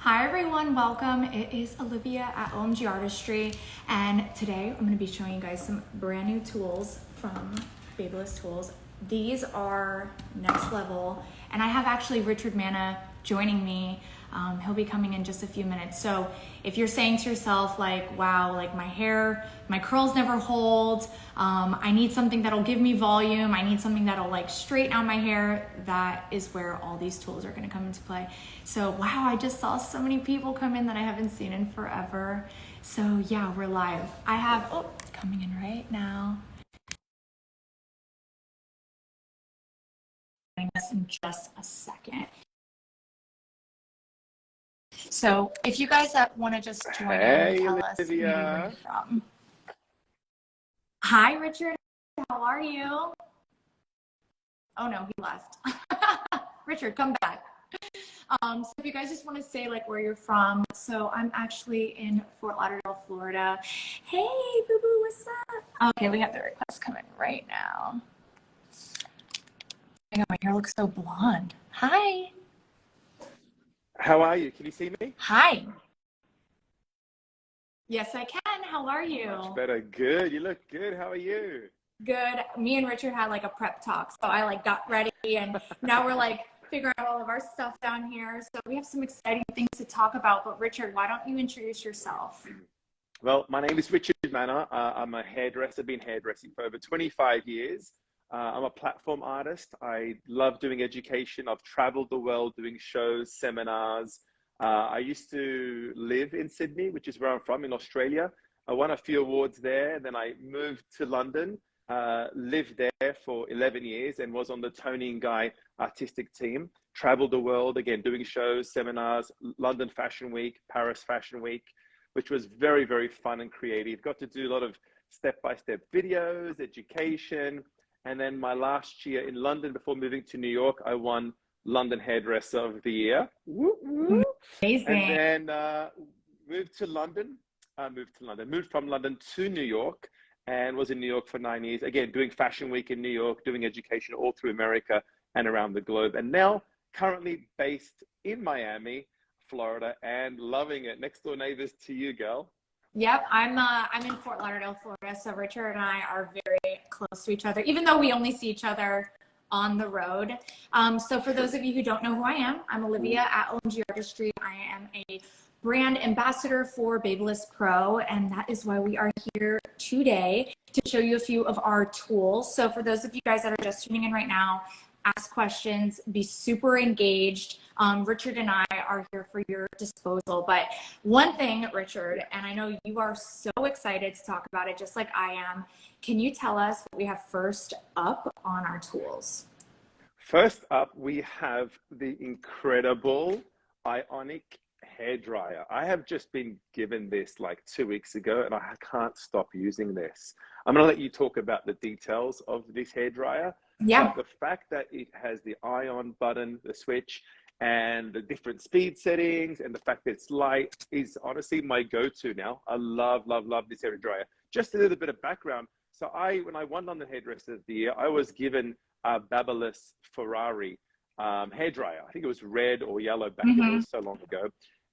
Hi everyone, welcome. It is Olivia at OMG Artistry, and today I'm going to be showing you guys some brand new tools from Babyliss Tools. These are next level, and I have actually Richard Manna joining me. He'll be coming in just a few minutes. So if you're saying to yourself like, wow, like my hair, my curls never hold, I need something that'll give me volume, I need something that'll like straighten out my hair, that is where all these tools are gonna come into play. So wow, I just saw so many people come in that I haven't seen in forever. So yeah, we're live. I have, oh, it's coming in right now. In just a second. So if you guys want to just join in and tell us where you're from. Hi, Richard. How are you? Oh, no, he left. Richard, come back. So if you guys just want to say like where you're from. So I'm actually in Fort Lauderdale, Florida. Hey, boo-boo, what's up? Okay, we have the request coming right now. Oh my God, my hair looks so blonde. Hi. How are you? Can you see me? Hi. Yes, I can. How are you? Much better. Good. You look good. How are you? Good. Me and Richard had like a prep talk. So I like got ready and now we're like figuring out all of our stuff down here. So we have some exciting things to talk about. But Richard, why don't you introduce yourself? Well, my name is Richard Manna. I'm a hairdresser, been hairdressing for over 25 years. I'm a platform artist. I love doing education. I've traveled the world doing shows, seminars. I used to live in Sydney, which is where I'm from, in Australia. I won a few awards there. Then I moved to London, lived there for 11 years and was on the Tony and Guy artistic team. Traveled the world, again, doing shows, seminars, London Fashion Week, Paris Fashion Week, which was very, very fun and creative. Got to do a lot of step-by-step videos, education. And then my last year in London, before moving to New York, I won London Hairdresser of the Year. Woo, woo. Amazing. And then moved from London to New York and was in New York for 9 years. Again, doing Fashion Week in New York, doing education all through America and around the globe. And now currently based in Miami, Florida, and loving it. Next door neighbors to you, girl. Yep, I'm in Fort Lauderdale, Florida. So Richard and I are very close to each other, even though we only see each other on the road. So for those of you who don't know who I am, I'm Olivia at OMG Artistry. I am a brand ambassador for BaBylissPRO, and that is why we are here today to show you a few of our tools. So for those of you guys that are just tuning in right now, ask questions, be super engaged. Richard and I are here for your disposal. But one thing, Richard, and I know you are so excited to talk about it, just like I am, can you tell us what we have first up on our tools? First up, we have the incredible Ionic hairdryer. I have just been given this like 2 weeks ago and I can't stop using this. I'm going to let you talk about the details of this hairdryer. Yeah. But the fact that it has the ion button, the switch, and the different speed settings, and the fact that it's light is honestly my go-to now. I love, love, love this hairdryer. Just a little bit of background. So when I won London Hairdresser of the Year, I was given a Babyliss Ferrari hairdryer. I think it was red or yellow back then. It was so long ago.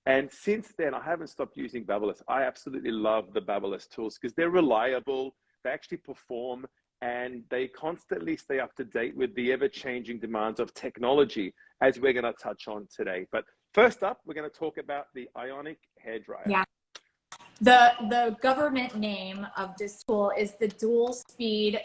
And since then, I haven't stopped using Babyliss. I absolutely love the Babyliss tools because they're reliable. They actually perform. And they constantly stay up to date with the ever-changing demands of technology, as we're going to touch on today. But first up, we're going to talk about the Ionic hairdryer. Yeah. The government name of this tool is the Dual Speed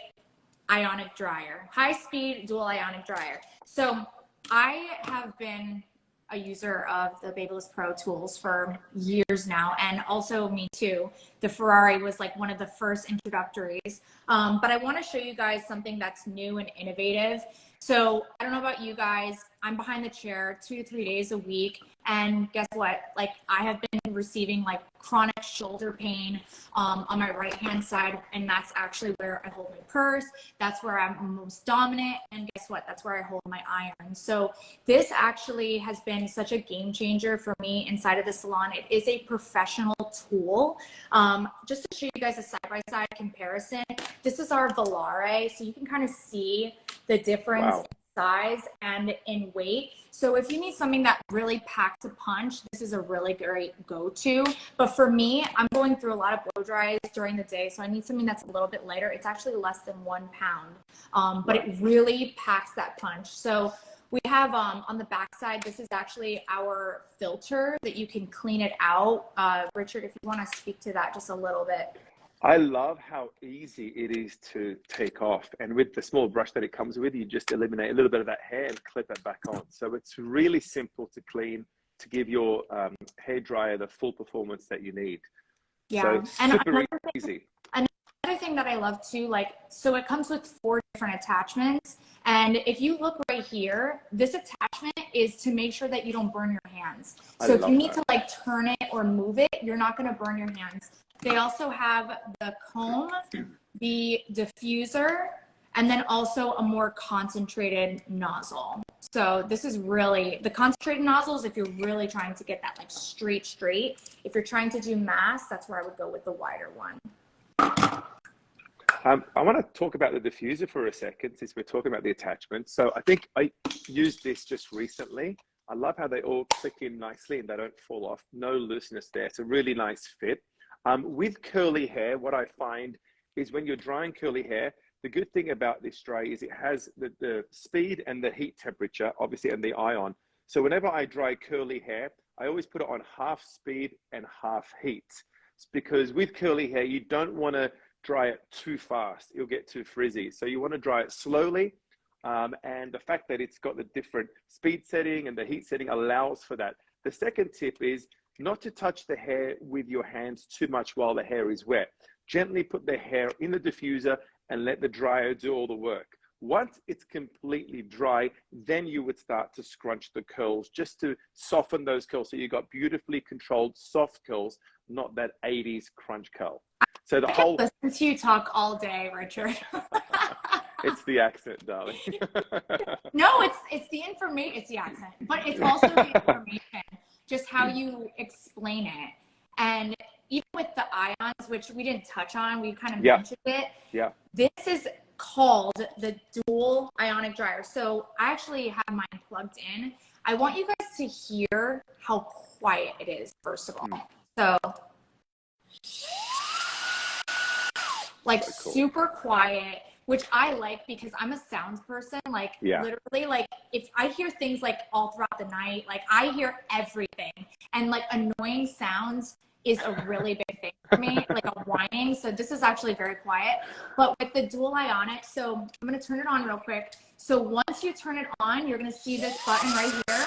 Ionic Dryer. High Speed Dual Ionic Dryer. So I have been a user of the BaBylissPRO tools for years now, and also me too. The Ferrari was like one of the first introductories, but I want to show you guys something that's new and innovative. So I don't know about you guys, I'm behind the chair 2 to 3 days a week, and guess what? Like I have been receiving like chronic shoulder pain on my right hand side, and that's actually where I hold my purse. That's where I'm most dominant, and guess what? That's where I hold my iron. So this actually has been such a game changer for me inside of the salon. It is a professional tool. Just to show you guys a side-by-side comparison, this is our Volare, so you can kind of see the difference. Wow. size and in weight. So if you need something that really packs a punch, this is a really great go-to. But for me, I'm going through a lot of blow dries during the day, so I need something that's a little bit lighter. It's actually less than 1 pound, but it really packs that punch. So we have on the back side, this is actually our filter that you can clean it out. Richard, if you want to speak to that just a little bit. I love how easy it is to take off. And with the small brush that it comes with, you just eliminate a little bit of that hair and clip it back on. So it's really simple to clean, to give your hair dryer the full performance that you need. Yeah, so super easy. Another thing that I love too, like, so it comes with 4 different attachments. And if you look right here, this attachment is to make sure that you don't burn your hands. So if you need to like turn it or move it, you're not going to burn your hands. They also have the comb, the diffuser, and then also a more concentrated nozzle. So this is really, the concentrated nozzles, if you're really trying to get that like straight. If you're trying to do mass, that's where I would go with the wider one. I want to talk about the diffuser for a second, since we're talking about the attachment. So I think I used this just recently. I love how they all click in nicely and they don't fall off. No looseness there. It's a really nice fit. With curly hair, what I find is when you're drying curly hair, the good thing about this dryer is it has the speed and the heat temperature, obviously, and the ion. So whenever I dry curly hair, I always put it on half speed and half heat. It's because with curly hair, you don't want to dry it too fast. You'll get too frizzy. So you want to dry it slowly. And the fact that it's got the different speed setting and the heat setting allows for that. The second tip is not to touch the hair with your hands too much while the hair is wet. Gently put the hair in the diffuser and let the dryer do all the work. Once it's completely dry, then you would start to scrunch the curls just to soften those curls. So you got beautifully controlled soft curls, not that 80s crunch curl. So the whole... I can listen to you talk all day, Richard. It's the accent, darling. No, it's the information, it's the accent, but it's also the information, just how you explain it. And even with the ions, which we didn't touch on, we kind of mentioned it. Yeah. This is called the Dual Ionic Dryer. So I actually have mine plugged in. I want you guys to hear how quiet it is, first of all. So, like, cool. Super quiet, which I like because I'm a sound person. Like, literally, like, if I hear things like all throughout the night, like I hear everything, and like annoying sounds is a really big thing for me, like a whining. So this is actually very quiet. But with the Dual Ionic, so I'm going to turn it on real quick. So once you turn it on, you're going to see this button right here,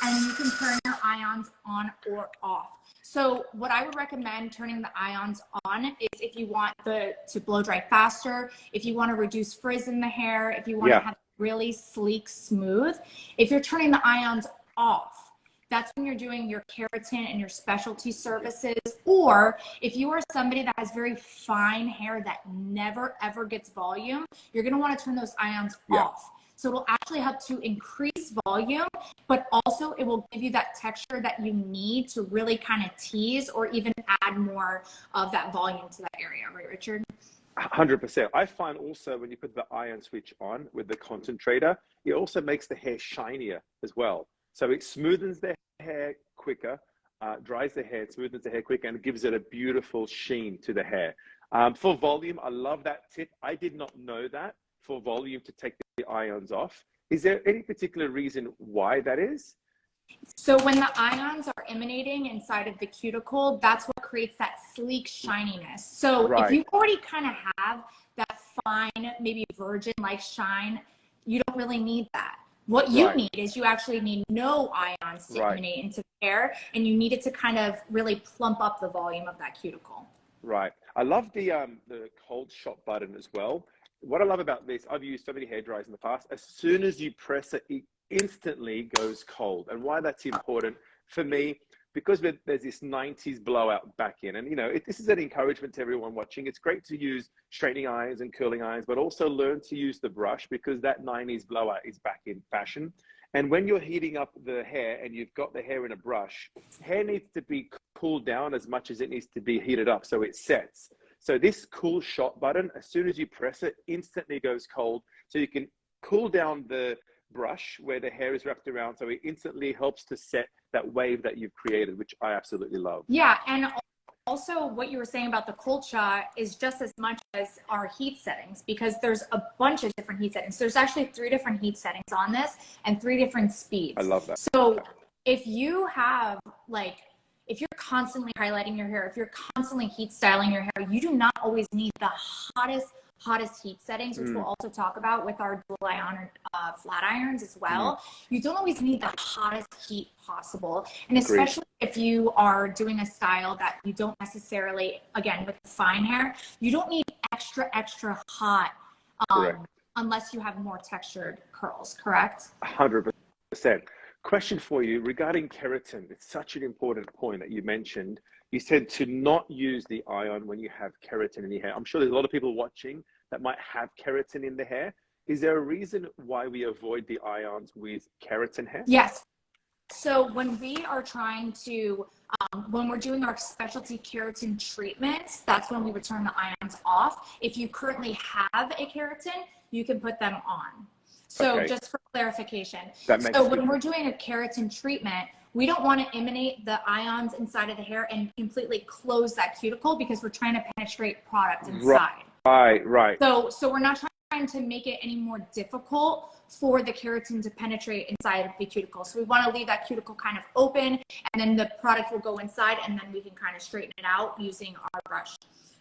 and you can turn your ions on or off. So what I would recommend turning the ions on is if you want to blow dry faster, if you want to reduce frizz in the hair, if you want to have really sleek, smooth. If you're turning the ions off, that's when you're doing your keratin and your specialty services. Or if you are somebody that has very fine hair that never ever gets volume, you're going to want to turn those ions off. So it'll actually help to increase volume, but also it will give you that texture that you need to really kind of tease or even add more of that volume to that area, right, Richard? 100%. I find also when you put the ion switch on with the concentrator, it also makes the hair shinier as well. So it smoothens the hair quicker, dries the hair, smoothens the hair quicker, and gives it a beautiful sheen to the hair. For volume, I love that tip. I did not know that for volume to take the ions off. Is there any particular reason why that is? So when the ions are emanating inside of the cuticle, that's what creates that sleek shininess. So if you already kind of have that fine, maybe virgin-like shine, you don't really need that. What you need is you actually need no ions to emanate into the hair, and you need it to kind of really plump up the volume of that cuticle. Right. I love the cold shot button as well. What I love about this, I've used so many hair dryers in the past. As soon as you press it, it instantly goes cold. And why that's important for me, because there's this 90s blowout back in. And, you know, this is an encouragement to everyone watching. It's great to use straightening irons and curling irons, but also learn to use the brush, because that 90s blowout is back in fashion. And when you're heating up the hair and you've got the hair in a brush, hair needs to be cooled down as much as it needs to be heated up so it sets. So this cool shot button, as soon as you press it, instantly goes cold. So you can cool down the brush where the hair is wrapped around, so it instantly helps to set that wave that you've created, which I absolutely love. Yeah, and also what you were saying about the cold shot is just as much as our heat settings, because there's a bunch of different heat settings. There's actually 3 different heat settings on this and 3 different speeds. I love that. So if you have if you're constantly highlighting your hair, if you're constantly heat styling your hair, you do not always need the hottest heat settings, which we'll also talk about with our dual ionic flat irons as well. You don't always need the hottest heat possible. And especially if you are doing a style that you don't necessarily, again, with fine hair, you don't need extra hot unless you have more textured curls, correct? 100%. Question for you regarding keratin. It's such an important point that you mentioned. You said to not use the ion when you have keratin in your hair. I'm sure there's a lot of people watching that might have keratin in the hair. Is there a reason why we avoid the ions with keratin hair? Yes. So when we are trying to, when we're doing our specialty keratin treatments, that's when we would turn the ions off. If you currently have a keratin, you can put them on. So just for clarification, so when we're doing a keratin treatment, we don't want to emanate the ions inside of the hair and completely close that cuticle, because we're trying to penetrate product inside. Right. So we're not trying to make it any more difficult for the keratin to penetrate inside of the cuticle. So we want to leave that cuticle kind of open, and then the product will go inside, and then we can kind of straighten it out using our brush.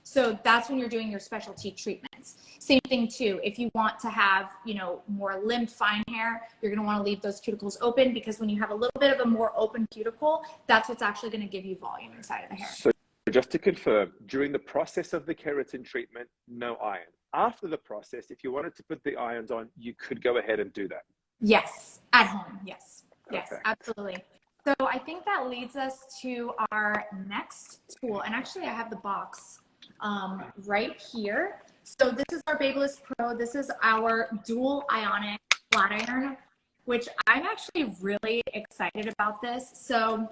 So that's when you're doing your specialty treatments. Same thing too, if you want to have, you know, more limbed fine hair, you're going to want to leave those cuticles open, because when you have a little bit of a more open cuticle, that's what's actually going to give you volume inside of the hair. So just to confirm, during the process of the keratin treatment, no iron. After the process, if you wanted to put the irons on, you could go ahead and do that. Yes, at home. Yes, yes, Okay. absolutely. So I think that leads us to our next tool. And actually I have the box right here. So this is our BaBylissPRO. This is our dual ionic flat iron, which I'm actually really excited about this. So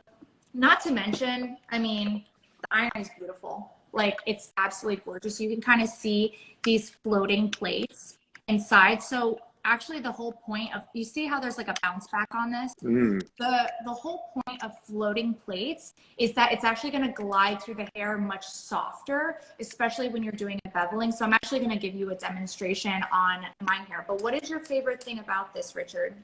not to mention, I mean, the iron is beautiful. Like, it's absolutely gorgeous. You can kind of see these floating plates inside. So actually the whole point of, you see how there's like a bounce back on this? The whole point of floating plates is that it's actually going to glide through the hair much softer, especially when you're doing a beveling. So I'm actually going to give you a demonstration on my hair. But what is your favorite thing about this, Richard?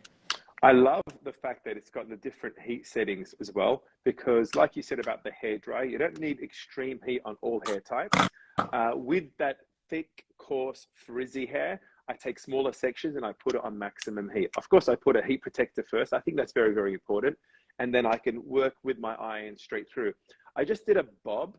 I love the fact that it's got the different heat settings as well, because like you said about the hair dryer, you don't need extreme heat on all hair types. With that thick, coarse, frizzy hair, I take smaller sections and I put it on maximum heat. Of course, I put a heat protector first. I think that's very, very important. And then I can work with my iron straight through. I just did a bob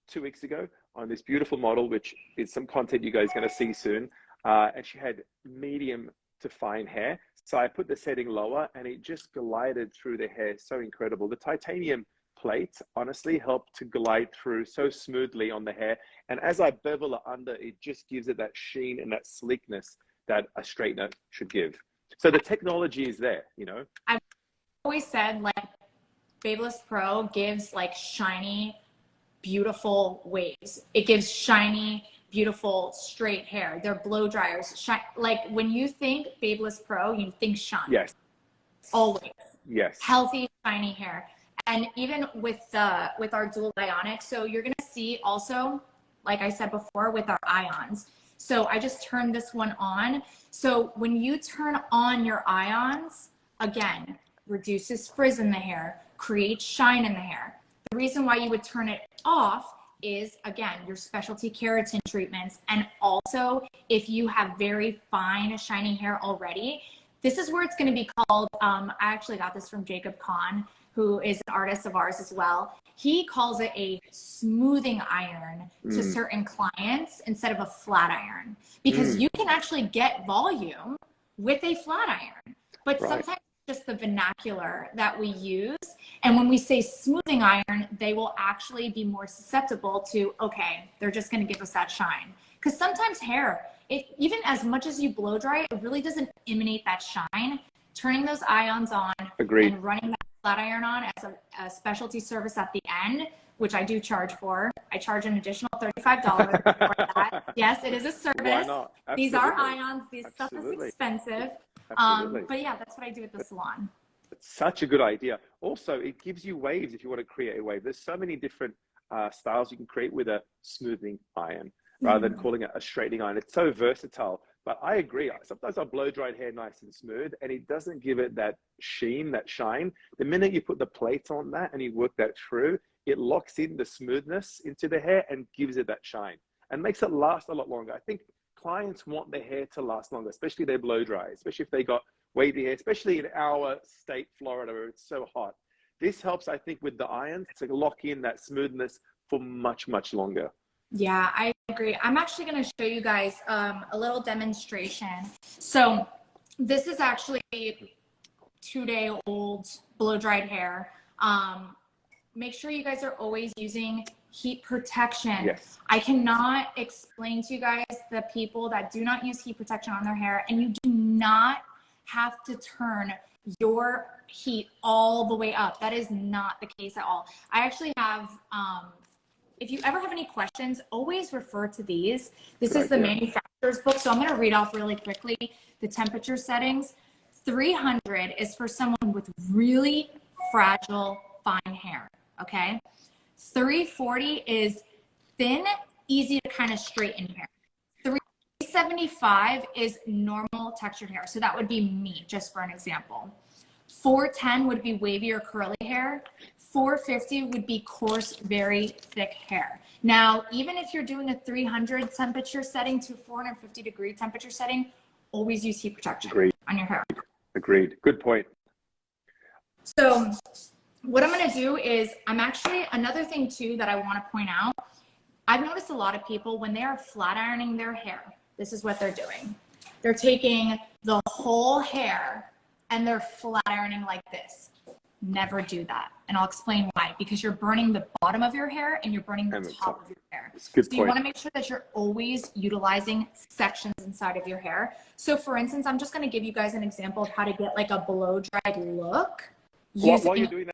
2 weeks ago on this beautiful model, which is some content you guys are going to see soon. And she had medium to fine hair. So I put the setting lower and it just glided through the hair. So incredible. The titanium plates honestly help to glide through so smoothly on the hair, and as I bevel it under, it just gives it that sheen and that sleekness that a straightener should give. So the technology is there, you know. I've always said, like, BaBylissPRO gives like shiny, beautiful waves. It gives shiny, beautiful straight hair. They're blow dryers. Like, when you think BaBylissPRO, you think shine. Yes. Always. Yes. Healthy, shiny hair. And even with our dual ionic, so you're going to see also, like I said before, with our ions. So I just turned this one on. So when you turn on your ions, again, reduces frizz in the hair, creates shine in the hair. The reason why you would turn it off is, again, your specialty keratin treatments. And also, if you have very fine, shiny hair already, this is where it's going to be called, I actually got this from Jacob Kahn, who is an artist of ours as well. He calls it a smoothing iron to certain clients instead of a flat iron, because you can actually get volume with a flat iron, but sometimes it's just the vernacular that we use. And when we say smoothing iron, they will actually be more susceptible to, okay, they're just going to give us that shine. Because sometimes hair, even as much as you blow dry it, it really doesn't emanate that shine. Turning those ions on and running that flat iron on as a specialty service at the end which I do charge for. I charge an additional $35 for that. Yes, it is a service. Why not? These are ions. These stuff is Absolutely. expensive. Absolutely. But yeah, that's what I do at the salon. It's such a good idea. Also, it gives you waves if you want to create a wave. There's so many different styles you can create with a smoothing iron rather than calling it a straightening iron. It's so versatile. But I agree. Sometimes I blow dried hair nice and smooth, and it doesn't give it that sheen, that shine. The minute you put the plates on that and you work that through, it locks in the smoothness into the hair and gives it that shine and makes it last a lot longer. I think clients want their hair to last longer, especially their blow dry, especially if they got wavy hair, especially in our state, Florida, where it's so hot. This helps, I think, with the irons to lock in that smoothness for much, much longer. Yeah, I agree. I'm actually going to show you guys a little demonstration. So this is actually 2-day-old blow-dried hair. Make sure you guys are always using heat protection. Yes. I cannot explain to you guys the people that do not use heat protection on their hair, and you do not have to turn your heat all the way up. That is not the case at all. I actually have, if you ever have any questions, always refer to these. This is the manufacturer's book. So I'm going to read off really quickly the temperature settings. 300 is for someone with really fragile, fine hair. Okay. 340 is thin, easy to kind of straighten hair. 375 is normal textured hair. So that would be me, just for an example. 410 would be wavy or curly hair. 450 would be coarse, very thick hair. Now, even if you're doing a 300 temperature setting to 450 degree temperature setting, always use heat protection on your hair. Agreed. Good point. So what I'm going to do is another thing too that I want to point out. I've noticed a lot of people when they are flat ironing their hair, this is what they're doing. They're taking the whole hair and they're flat ironing like this. Never do that. And I'll explain why. Because you're burning the bottom of your hair and you're burning the top of your hair. So you want to make sure that you're always utilizing sections inside of your hair. So for instance, I'm just going to give you guys an example of how to get like a blow dried look. While you're doing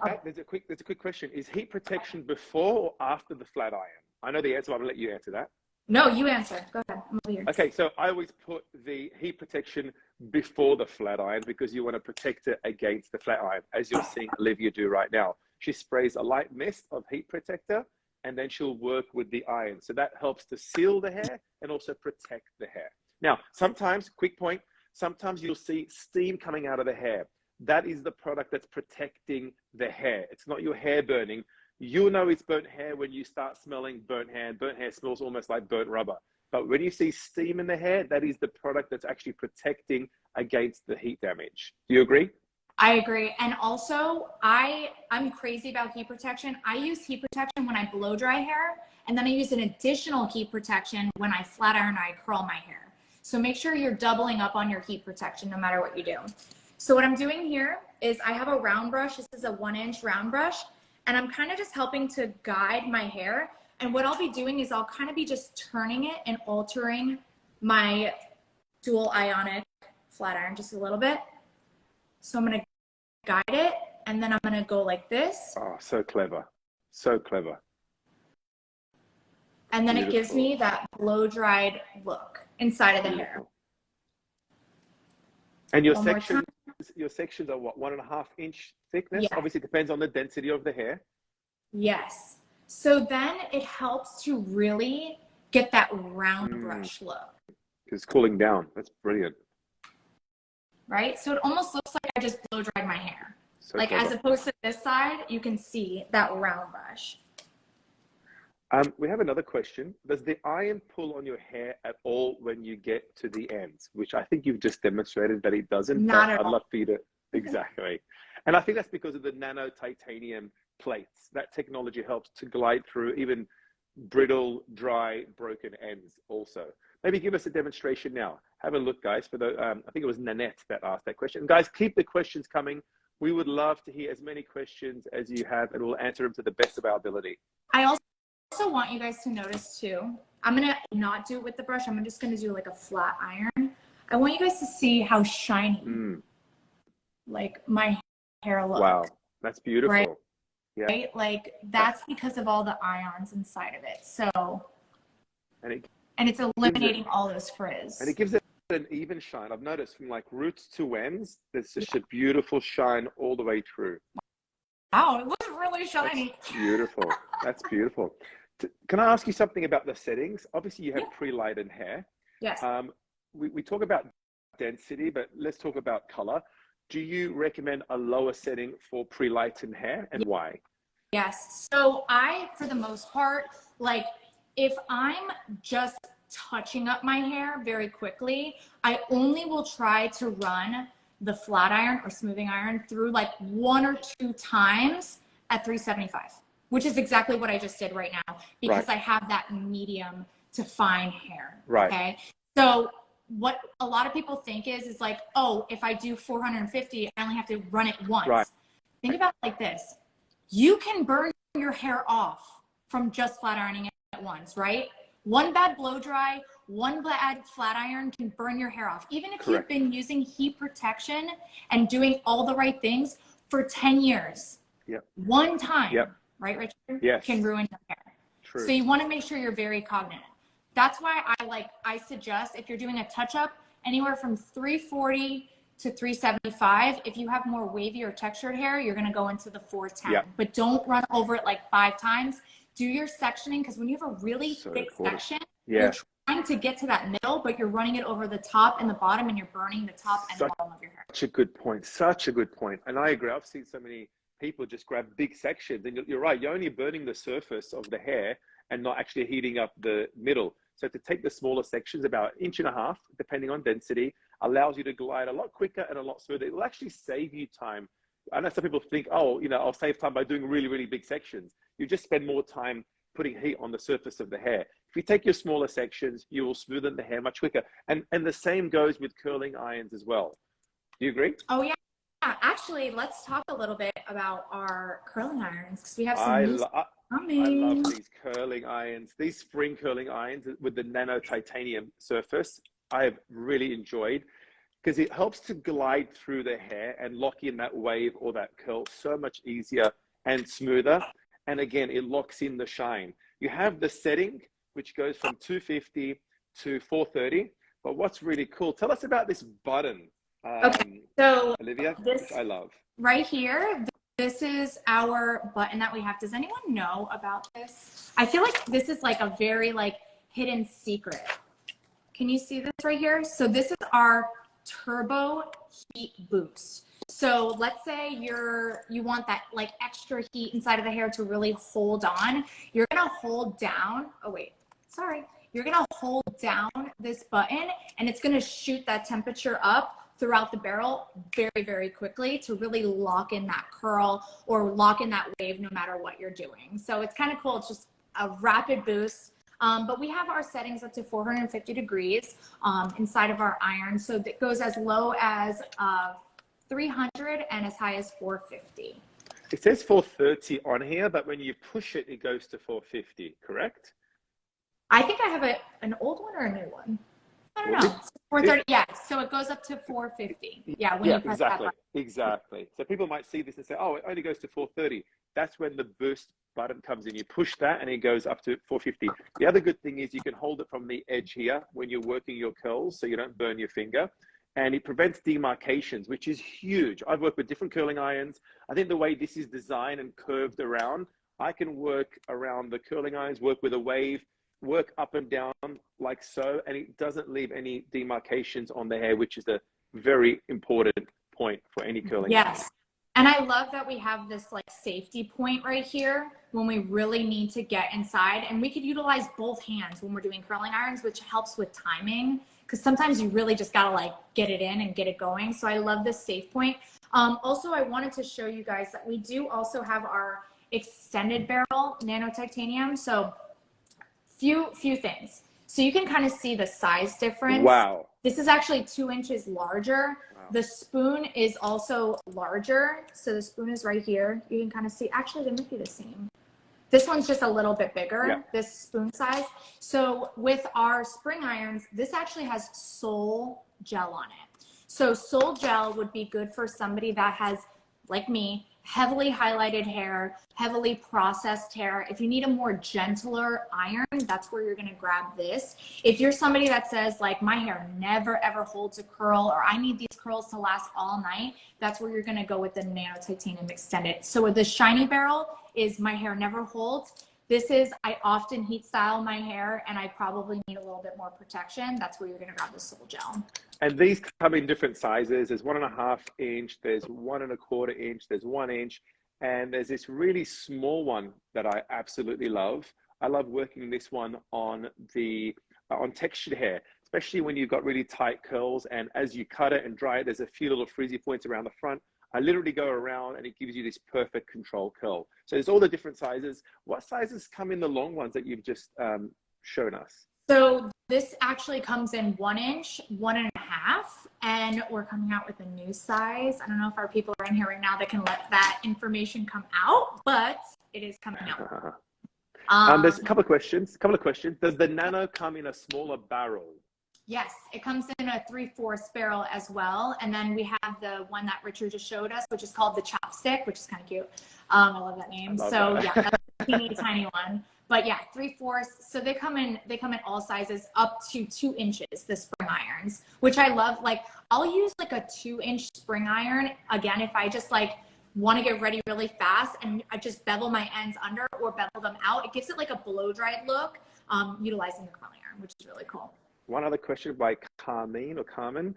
that, there's a quick question. Is heat protection before or after the flat iron? I know the answer, but I'm going to let you answer that. No, you answer. Go ahead. I'm over here. Okay, so I always put the heat protection before the flat iron because you want to protect it against the flat iron, as you're seeing Olivia do right now. She sprays a light mist of heat protector and then she'll work with the iron. So that helps to seal the hair and also protect the hair. Now, sometimes, quick point, sometimes you'll see steam coming out of the hair. That is the product that's protecting the hair. It's not your hair burning. You'll know it's burnt hair when you start smelling burnt hair. And burnt hair smells almost like burnt rubber. But when you see steam in the hair, that is the product that's actually protecting against the heat damage. Do you agree? I agree. And also, I'm crazy about heat protection. I use heat protection when I blow dry hair, and then I use an additional heat protection when I flat iron or I curl my hair. So make sure you're doubling up on your heat protection no matter what you do. So what I'm doing here is I have a round brush. This is a 1-inch round brush. And I'm kind of just helping to guide my hair. And what I'll be doing is I'll kind of be just turning it and altering my dual ionic flat iron just a little bit. So I'm going to guide it, and then I'm going to go like this. Oh, so clever. So clever. And then it gives me that blow-dried look inside of the hair. And your sections are what, 1.5 inch thickness? Yeah. Obviously, it depends on the density of the hair. Yes. So then it helps to really get that round brush look. It's cooling down. That's brilliant. Right? So it almost looks like I just blow dried my hair. So like clever. As opposed to this side, you can see that round brush. We have another question. Does the iron pull on your hair at all when you get to the ends? Which I think you've just demonstrated that it doesn't. Not at all. I'd love for you to, exactly. And I think that's because of the nano titanium plates. That technology helps to glide through even brittle, dry, broken ends also. Maybe give us a demonstration now. Have a look, guys. For the, I think it was Nanette that asked that question. And guys, keep the questions coming. We would love to hear as many questions as you have, and we'll answer them to the best of our ability. I also want you guys to notice too, I'm going to not do it with the brush. I'm just going to do like a flat iron. I want you guys to see how shiny like my hair looks. Wow, that's beautiful. Right? Yeah. right? Like that's because of all the ions inside of it. So, And it's eliminating all those frizz. it gives it an even shine. I've noticed from like roots to ends, there's just a beautiful shine all the way through. Wow, it looks really shiny. That's beautiful. That's beautiful. Can I ask you something about the settings? Obviously, you have pre-lightened hair. Yes. We talk about density, but let's talk about color. Do you recommend a lower setting for pre-lightened hair, and why? Yes. So I, for the most part, like if I'm just touching up my hair very quickly, I only will try to run the flat iron or smoothing iron through like 1 or 2 times at 375, which is exactly what I just did right now, because I have that medium to fine hair. Right. Okay. So what a lot of people think is like, oh, if I do 450, I only have to run it once. Right. Think about it like this. You can burn your hair off from just flat ironing it at once, right? One bad blow dry, one bad flat iron can burn your hair off. Even if you've been using heat protection and doing all the right things for 10 years, one time, right, Richard? Yes. Can ruin your hair. True. So you want to make sure you're very cognizant. That's why I suggest if you're doing a touch-up, anywhere from 340 to 375. If you have more wavy or textured hair, you're going to go into the 410. But don't run over it like 5 times. Do your sectioning, because when you have a really thick section, you're trying to get to that middle, but you're running it over the top and the bottom, and you're burning the top and the bottom of your hair. Such a good point. Such a good point. And I agree. I've seen so many people just grab big sections, and you're right. You're only burning the surface of the hair and not actually heating up the middle. So to take the smaller sections, about 1.5 inches, depending on density, allows you to glide a lot quicker and a lot smoother. It will actually save you time. I know some people think, oh, I'll save time by doing really, really big sections. You just spend more time putting heat on the surface of the hair. If you take your smaller sections, you will smoothen the hair much quicker. And the same goes with curling irons as well. Do you agree? Oh, yeah. Actually, let's talk a little bit about our curling irons, because we have some I new love these curling irons, these spring curling irons with the nano titanium surface. I have really enjoyed, because it helps to glide through the hair and lock in that wave or that curl so much easier and smoother. And again, it locks in the shine. You have the setting, which goes from 250 to 430. But what's really cool, tell us about this button, so Olivia, which I love. Right here, this is our button that we have. Does anyone know about this? I feel like this is like a very like hidden secret. Can you see this right here? So this is our turbo heat boost. So let's say you want that like extra heat inside of the hair to really hold on. You're gonna hold down, you're gonna hold down this button, and it's gonna shoot that temperature up throughout the barrel very, very quickly to really lock in that curl or lock in that wave no matter what you're doing. So it's kind of cool. It's just a rapid boost. But we have our settings up to 450 degrees inside of our iron. So that goes as low as 300 and as high as 450. It says 430 on here, but when you push it, it goes to 450, correct? I think I have an old one or a new one. I don't know. 430, yeah. So it goes up to 450. Yeah, when you press that button. Exactly. So people might see this and say, oh, it only goes to 430. That's when the boost button comes in. You push that and it goes up to 450. The other good thing is you can hold it from the edge here when you're working your curls so you don't burn your finger. And it prevents demarcations, which is huge. I've worked with different curling irons. I think the way this is designed and curved around, I can work around the curling irons, work with a wave, work up and down like so, and it doesn't leave any demarcations on the hair, which is a very important point for any curling. Yes. And I love that we have this like safety point right here when we really need to get inside, and we could utilize both hands when we're doing curling irons, which helps with timing, because sometimes you really just gotta like get it in and get it going. So I love this safe point. Also, I wanted to show you guys that we do also have our extended barrel nano titanium. So few things. So you can kind of see the size difference. Wow. This is actually 2 inches larger. Wow. The spoon is also larger. So the spoon is right here. You can kind of see, actually they might be the same. This one's just a little bit bigger, this spoon size. So with our spring irons, this actually has sole gel on it. So sole gel would be good for somebody that has, like me, heavily highlighted hair, heavily processed hair. If you need a more gentler iron, that's where you're gonna grab this. If you're somebody that says like, my hair never ever holds a curl, or I need these curls to last all night, that's where you're gonna go with the Nano Titanium Extended. So with the shiny barrel is my hair never holds. This is, I often heat style my hair and I probably need a little bit more protection. That's where you're gonna grab the Soul Gel. And these come in different sizes. There's 1.5 inch, there's 1.25 inch, there's 1 inch, and there's this really small one that I absolutely love. I love working this one on textured hair, especially when you've got really tight curls, and as you cut it and dry it, there's a few little frizzy points around the front. I literally go around and it gives you this perfect control curl. So there's all the different sizes. What sizes come in the long ones that you've just shown us? So this actually comes in 1 inch, 1.5, and we're coming out with a new size. I don't know if our people are in here right now that can let that information come out, but it is coming out. There's a couple of questions. Does the Nano come in a smaller barrel? Yes, it comes in a 3/4 barrel as well. And then we have the one that Richard just showed us, which is called the Chopstick, which is kind of cute. I love that name. Yeah, that's a teeny tiny one. But yeah, 3/4. So they come in all sizes up to 2 inches, the spring irons, which I love. Like I'll use like a 2-inch spring iron. Again, if I just like want to get ready really fast and I just bevel my ends under or bevel them out, it gives it like a blow dried look, utilizing the curling iron, which is really cool. One other question by Carmen.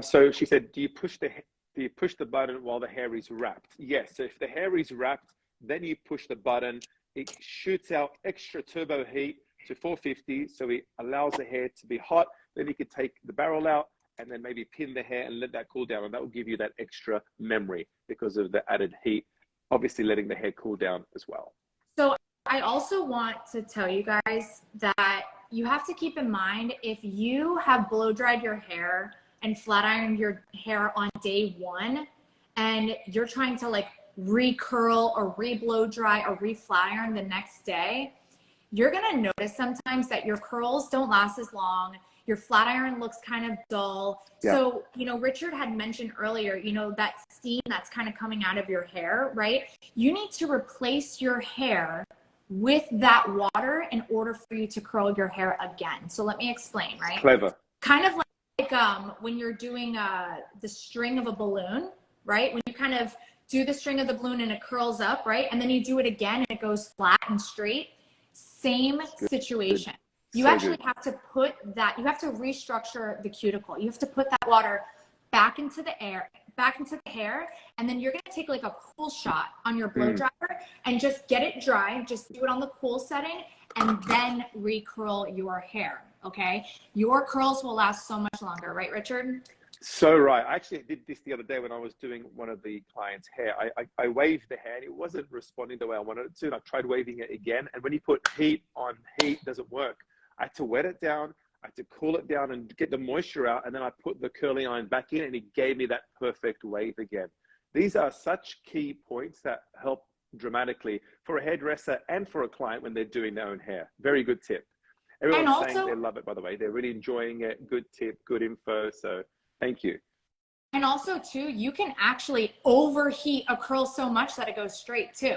So she said, do you push the button while the hair is wrapped? Yes. So if the hair is wrapped, then you push the button. It shoots out extra turbo heat to 450. So it allows the hair to be hot. Then you can take the barrel out and then maybe pin the hair and let that cool down. And that will give you that extra memory because of the added heat, obviously letting the hair cool down as well. So I also want to tell you guys that you have to keep in mind, if you have blow dried your hair and flat ironed your hair on day 1 and you're trying to like recurl or re-blow dry or re-flat iron the next day, you're gonna notice sometimes that your curls don't last as long. Your flat iron looks kind of dull. Yeah. So, you know, Richard had mentioned earlier, you know, that steam that's kind of coming out of your hair, right? You need to replace your hair with that water in order for you to curl your hair again. So let me explain, right? Clever. Kind of like when you're doing the string of a balloon, right? When you kind of do the string of the balloon and it curls up, right? And then you do it again and it goes flat and straight. Same situation. You actually have to put that, you have to restructure the cuticle. You have to put that water back into the air, back into the hair, and then you're gonna take like a cool shot on your blow dryer and just get it dry. Just do it on the cool setting and then recurl your hair, okay? Your curls will last so much longer, right, Richard? So right. I actually did this the other day when I was doing one of the clients' hair. I waved the hair and it wasn't responding the way I wanted it to. And I tried waving it again. And when you put heat on heat, it doesn't work. I had to wet it down. I had to cool it down and get the moisture out. And then I put the curling iron back in and it gave me that perfect wave again. These are such key points that help dramatically for a hairdresser and for a client when they're doing their own hair. Very good tip. Everyone's saying they love it, by the way. They're really enjoying it. Good tip, good info. So thank you. And also too, you can actually overheat a curl so much that it goes straight too.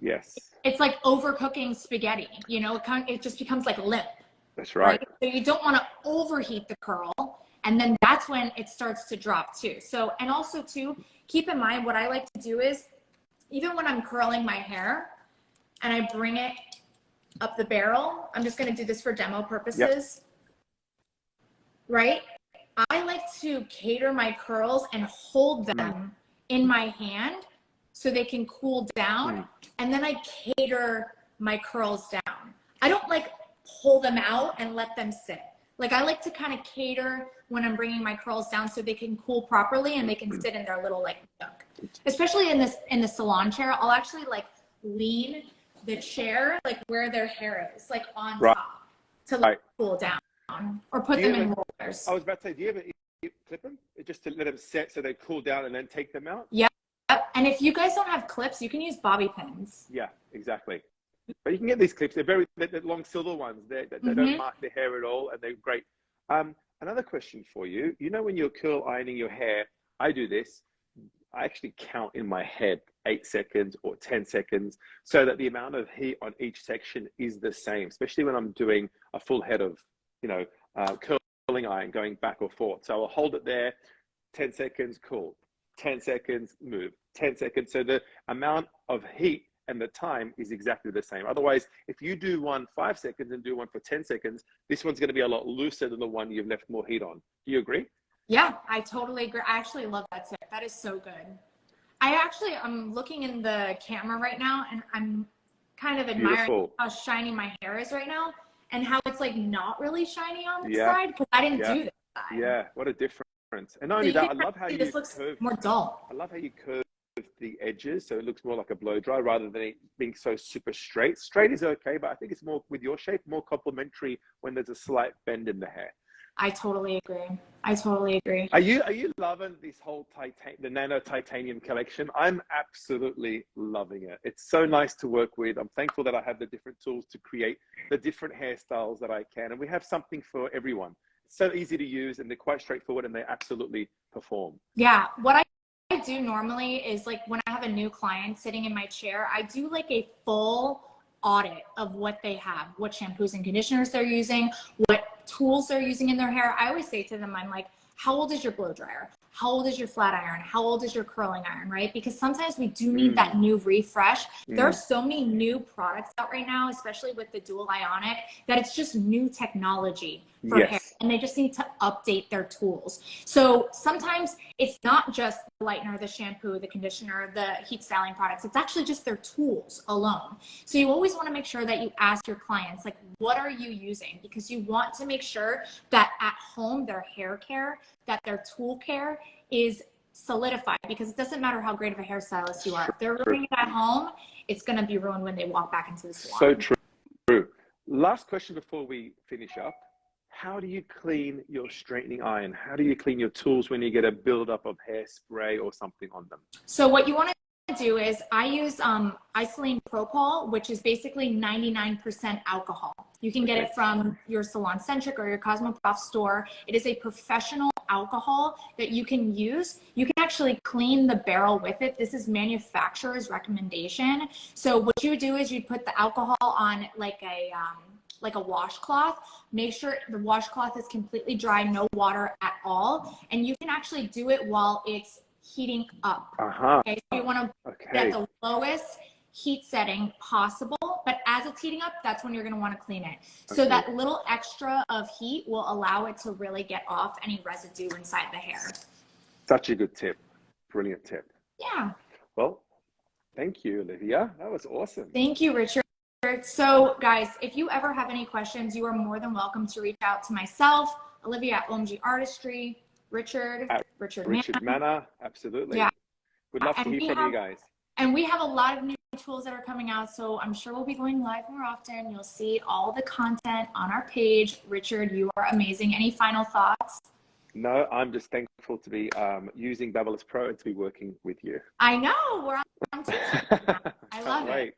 Yes. It's like overcooking spaghetti, you know, it just becomes like limp. That's right. So you don't want to overheat the curl, and then that's when it starts to drop too. So, and also too, keep in mind what I like to do is, even when I'm curling my hair and I bring it up the barrel, I'm just going to do this for demo purposes, right? I like to cater my curls and hold them in my hand so they can cool down, and then I cater my curls down. I don't like pull them out and let them sit. Like I like to kind of cater when I'm bringing my curls down so they can cool properly and they can sit in their little like nook. Especially in the salon chair, I'll actually like lean the chair like where their hair is, like on top to like cool down, or put them in rollers. I was about to say, do you ever clip them just to let them set so they cool down and then take them out? Yeah. And if you guys don't have clips, you can use bobby pins. Yeah, exactly. But you can get these clips. They're long silver ones. They don't mark the hair at all, and they're great. Another question for you. You know, when you're curl ironing your hair, I do this. I actually count in my head 8 seconds or 10 seconds so that the amount of heat on each section is the same, especially when I'm doing a full head of, curling iron going back or forth. So I'll hold it there, 10 seconds, cool, 10 seconds, move, 10 seconds. So the amount of heat and the time is exactly the same. Otherwise, if you do one 5 seconds and do one for 10 seconds, this one's going to be a lot looser than the one you've left more heat on. Do you agree? Yeah, I totally agree. I actually love that tip. That is so good. I'm looking in the camera right now, and I'm kind of admiring Beautiful. how shiny my hair is right now and how it's like not really shiny on this Yeah. side because I didn't Yeah. do this side. Yeah. What a difference. And not So only you that, I can love how see you this looks curve. more dull. I love how you curve the edges so it looks more like a blow dry rather than it being so super straight. Straight is okay, but I think it's more with your shape, more complementary when there's a slight bend in the hair. I totally agree. I totally agree. Are you loving this whole the nano titanium collection? I'm absolutely loving it. It's so nice to work with. I'm thankful that I have the different tools to create the different hairstyles that I can, and we have something for everyone. It's so easy to use, and they're quite straightforward, and they absolutely perform. Yeah, what I do normally is like when I have a new client sitting in my chair, I do like a full audit of what they have, what shampoos and conditioners they're using, what tools they're using in their hair. I always say to them, I'm like, how old is your blow dryer? How old is your flat iron? How old is your curling iron, right? Because sometimes we do need that new refresh. There are so many new products out right now, especially with the Dual Ionic, that it's just new technology for hair. And they just need to update their tools. So sometimes it's not just the lightener, the shampoo, the conditioner, the heat styling products. It's actually just their tools alone. So you always want to make sure that you ask your clients, like, what are you using? Because you want to make sure that at home, their hair care, that their tool care is solidified, because it doesn't matter how great of a hairstylist you are. If they're ruining it at home, it's going to be ruined when they walk back into the salon. So true. Last question before we finish up. How do you clean your straightening iron? How do you clean your tools when you get a buildup of hairspray or something on them? So what you want to do is I use isolene propol, which is basically 99% alcohol. You can get it from your Salon Centric or your Cosmoprof store. It is a professional alcohol that you can use. You can actually clean the barrel with it. This is manufacturer's recommendation. So what you do is you put the alcohol on like a washcloth. Make sure the washcloth is completely dry, no water at all. And you can actually do it while it's heating up. Okay, so you want to get the lowest heat setting possible, but as it's heating up, that's when you're going to want to clean it. So that little extra of heat will allow it to really get off any residue inside the hair. Such a good tip. Brilliant tip. Yeah. Well, thank you, Olivia. That was awesome. Thank you, Richard. So guys, if you ever have any questions, you are more than welcome to reach out to myself, Olivia at OMG Artistry, Richard Manna. Absolutely. Yeah. We'd love to hear from you guys. And we have a lot of new tools that are coming out, so I'm sure we'll be going live more often. You'll see all the content on our page. Richard, you are amazing. Any final thoughts? No, I'm just thankful to be using BaBylissPRO and to be working with you. I know, we're on TikTok. I love it.